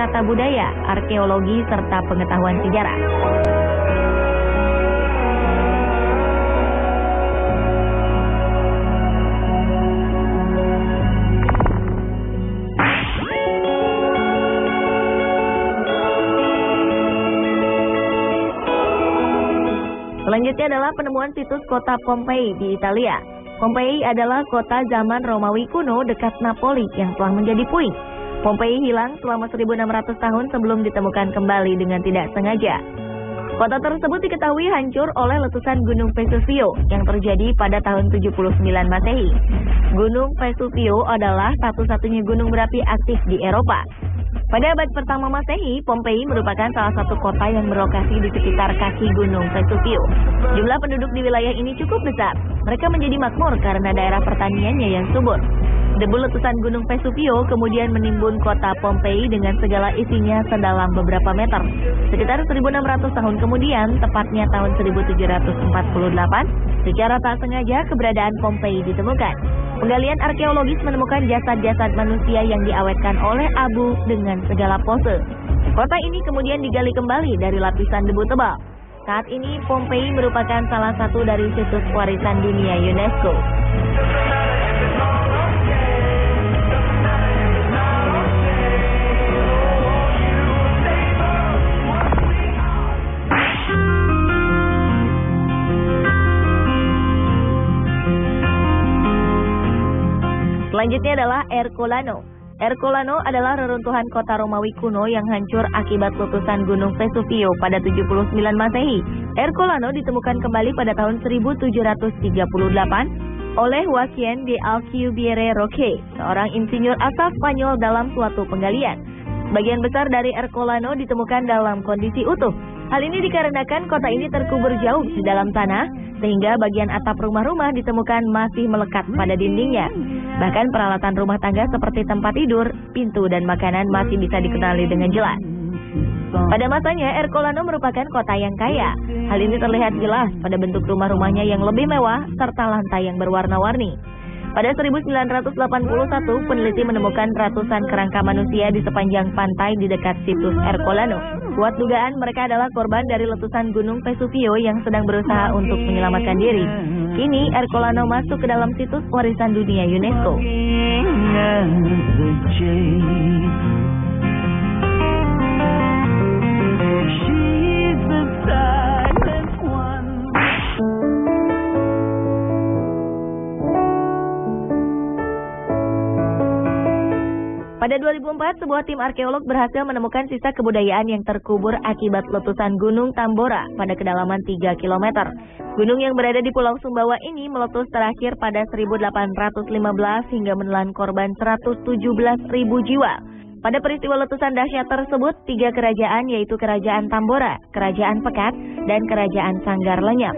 wisata budaya, arkeologi, serta pengetahuan sejarah. Selanjutnya adalah penemuan situs kota Pompei di Italia. Pompei adalah kota zaman Romawi kuno dekat Napoli yang telah menjadi puing. Pompei hilang selama 1.600 tahun sebelum ditemukan kembali dengan tidak sengaja. Kota tersebut diketahui hancur oleh letusan Gunung Vesuvio yang terjadi pada tahun 79 Masehi. Gunung Vesuvio adalah satu-satunya gunung berapi aktif di Eropa. Pada abad pertama Masehi, Pompei merupakan salah satu kota yang berlokasi di sekitar kaki Gunung Vesuvio. Jumlah penduduk di wilayah ini cukup besar. Mereka menjadi makmur karena daerah pertaniannya yang subur. Debu letusan Gunung Vesuvio kemudian menimbun kota Pompei dengan segala isinya sedalam beberapa meter. Sekitar 1.600 tahun kemudian, tepatnya tahun 1748, secara tak sengaja keberadaan Pompei ditemukan. Penggalian arkeologis menemukan jasad-jasad manusia yang diawetkan oleh abu dengan segala pose. Kota ini kemudian digali kembali dari lapisan debu tebal. Saat ini Pompei merupakan salah satu dari situs warisan dunia UNESCO. Selanjutnya adalah Ercolano. Ercolano adalah reruntuhan kota Romawi kuno yang hancur akibat letusan Gunung Vesuvio pada 79 Masehi. Ercolano ditemukan kembali pada tahun 1738 oleh Joaquín de Alcubierre Roque, seorang insinyur asal Spanyol dalam suatu penggalian. Sebagian besar dari Ercolano ditemukan dalam kondisi utuh. Hal ini dikarenakan kota ini terkubur jauh di dalam tanah, sehingga bagian atap rumah-rumah ditemukan masih melekat pada dindingnya. Bahkan peralatan rumah tangga seperti tempat tidur, pintu, dan makanan masih bisa dikenali dengan jelas. Pada masanya, Ercolano merupakan kota yang kaya. Hal ini terlihat jelas pada bentuk rumah-rumahnya yang lebih mewah, serta lantai yang berwarna-warni. Pada 1981, peneliti menemukan ratusan kerangka manusia di sepanjang pantai di dekat situs Ercolano. Kuat dugaan mereka adalah korban dari letusan Gunung Vesuvio yang sedang berusaha untuk menyelamatkan diri. Kini Ercolano masuk ke dalam situs warisan dunia UNESCO. Pada 2004, sebuah tim arkeolog berhasil menemukan sisa kebudayaan yang terkubur akibat letusan Gunung Tambora pada kedalaman 3 km. Gunung yang berada di Pulau Sumbawa ini meletus terakhir pada 1815 hingga menelan korban 117.000 jiwa. Pada peristiwa letusan dahsyat tersebut, 3 kerajaan yaitu Kerajaan Tambora, Kerajaan Pekat, dan Kerajaan Sanggar lenyap.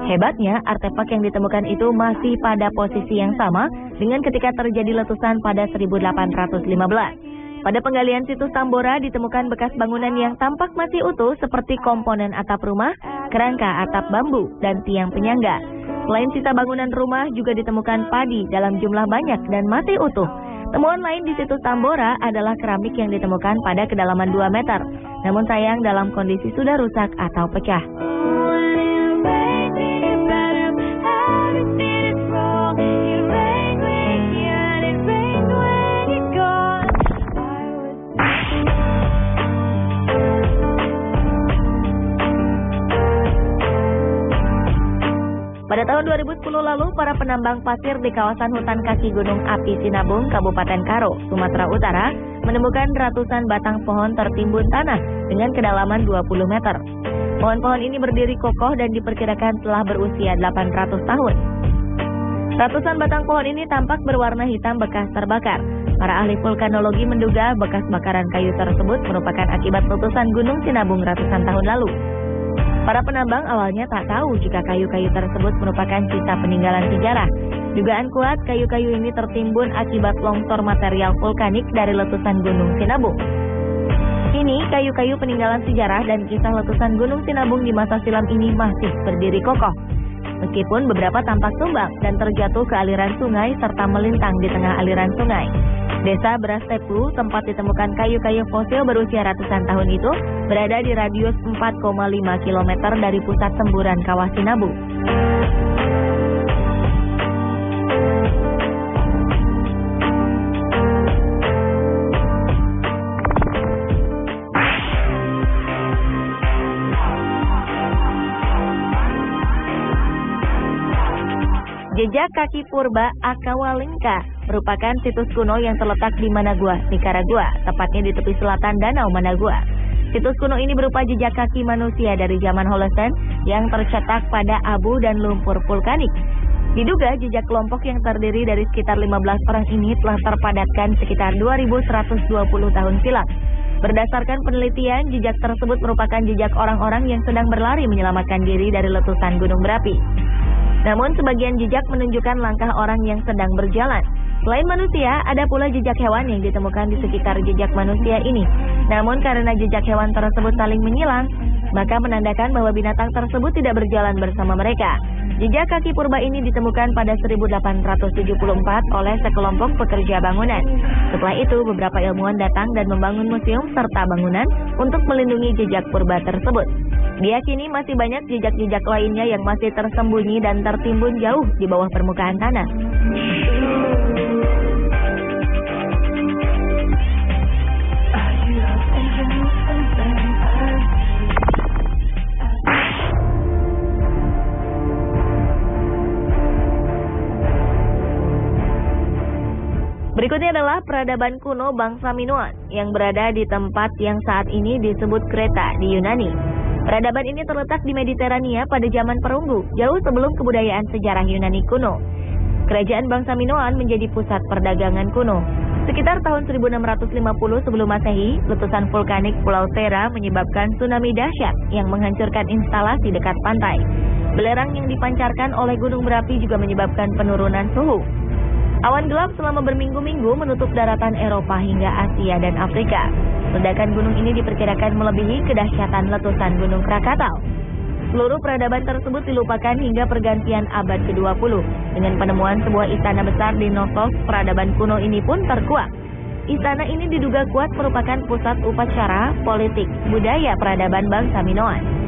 Hebatnya, artefak yang ditemukan itu masih pada posisi yang sama dengan ketika terjadi letusan pada 1815. Pada penggalian situs Tambora ditemukan bekas bangunan yang tampak masih utuh seperti komponen atap rumah, kerangka atap bambu, dan tiang penyangga. Selain sisa bangunan rumah juga ditemukan padi dalam jumlah banyak dan masih utuh. Temuan lain di situs Tambora adalah keramik yang ditemukan pada kedalaman 2 meter. Namun sayang dalam kondisi sudah rusak atau pecah. Pada tahun 2010 lalu, para penambang pasir di kawasan hutan kaki Gunung Api Sinabung, Kabupaten Karo, Sumatera Utara, menemukan ratusan batang pohon tertimbun tanah dengan kedalaman 20 meter. Pohon-pohon ini berdiri kokoh dan diperkirakan telah berusia 800 tahun. Ratusan batang pohon ini tampak berwarna hitam bekas terbakar. Para ahli vulkanologi menduga bekas bakaran kayu tersebut merupakan akibat letusan Gunung Sinabung ratusan tahun lalu. Para penambang awalnya tak tahu jika kayu-kayu tersebut merupakan sisa peninggalan sejarah. Dugaan kuat kayu-kayu ini tertimbun akibat longsor material vulkanik dari letusan Gunung Sinabung. Kini, kayu-kayu peninggalan sejarah dan kisah letusan Gunung Sinabung di masa silam ini masih berdiri kokoh. Meskipun beberapa tampak tumbang dan terjatuh ke aliran sungai serta melintang di tengah aliran sungai. Desa Brasteplu, tempat ditemukan kayu-kayu fosil berusia ratusan tahun itu, berada di radius 4,5 km dari pusat semburan Kawah Sinabu. Jejak kaki purba Akawalingka merupakan situs kuno yang terletak di Managua, Nicaragua, tepatnya di tepi selatan Danau Managua. Situs kuno ini berupa jejak kaki manusia dari zaman Holocene yang tercetak pada abu dan lumpur vulkanik. Diduga jejak kelompok yang terdiri dari sekitar 15 orang ini telah terpadatkan sekitar 2120 tahun silam. Berdasarkan penelitian, jejak tersebut merupakan jejak orang-orang yang sedang berlari menyelamatkan diri dari letusan gunung berapi. Namun sebagian jejak menunjukkan langkah orang yang sedang berjalan. Selain manusia, ada pula jejak hewan yang ditemukan di sekitar jejak manusia ini. Namun karena jejak hewan tersebut saling menyilang, maka menandakan bahwa binatang tersebut tidak berjalan bersama mereka. Jejak kaki purba ini ditemukan pada 1874 oleh sekelompok pekerja bangunan. Setelah itu, beberapa ilmuwan datang dan membangun museum serta bangunan untuk melindungi jejak purba tersebut. Diyakini masih banyak jejak-jejak lainnya yang masih tersembunyi dan tertimbun jauh di bawah permukaan tanah. Berikutnya adalah peradaban kuno bangsa Minoan yang berada di tempat yang saat ini disebut Kreta di Yunani. Peradaban ini terletak di Mediterania pada zaman perunggu, jauh sebelum kebudayaan sejarah Yunani kuno. Kerajaan bangsa Minoan menjadi pusat perdagangan kuno. Sekitar tahun 1650 sebelum Masehi, letusan vulkanik Pulau Thera menyebabkan tsunami dahsyat yang menghancurkan instalasi dekat pantai. Belerang yang dipancarkan oleh gunung berapi juga menyebabkan penurunan suhu. Awan gelap selama berminggu-minggu menutup daratan Eropa hingga Asia dan Afrika. Ledakan gunung ini diperkirakan melebihi kedahsyatan letusan Gunung Krakatau. Seluruh peradaban tersebut dilupakan hingga pergantian abad ke-20. Dengan penemuan sebuah istana besar di Knossos, peradaban kuno ini pun terkuak. Istana ini diduga kuat merupakan pusat upacara, politik, budaya peradaban bangsa Minoan.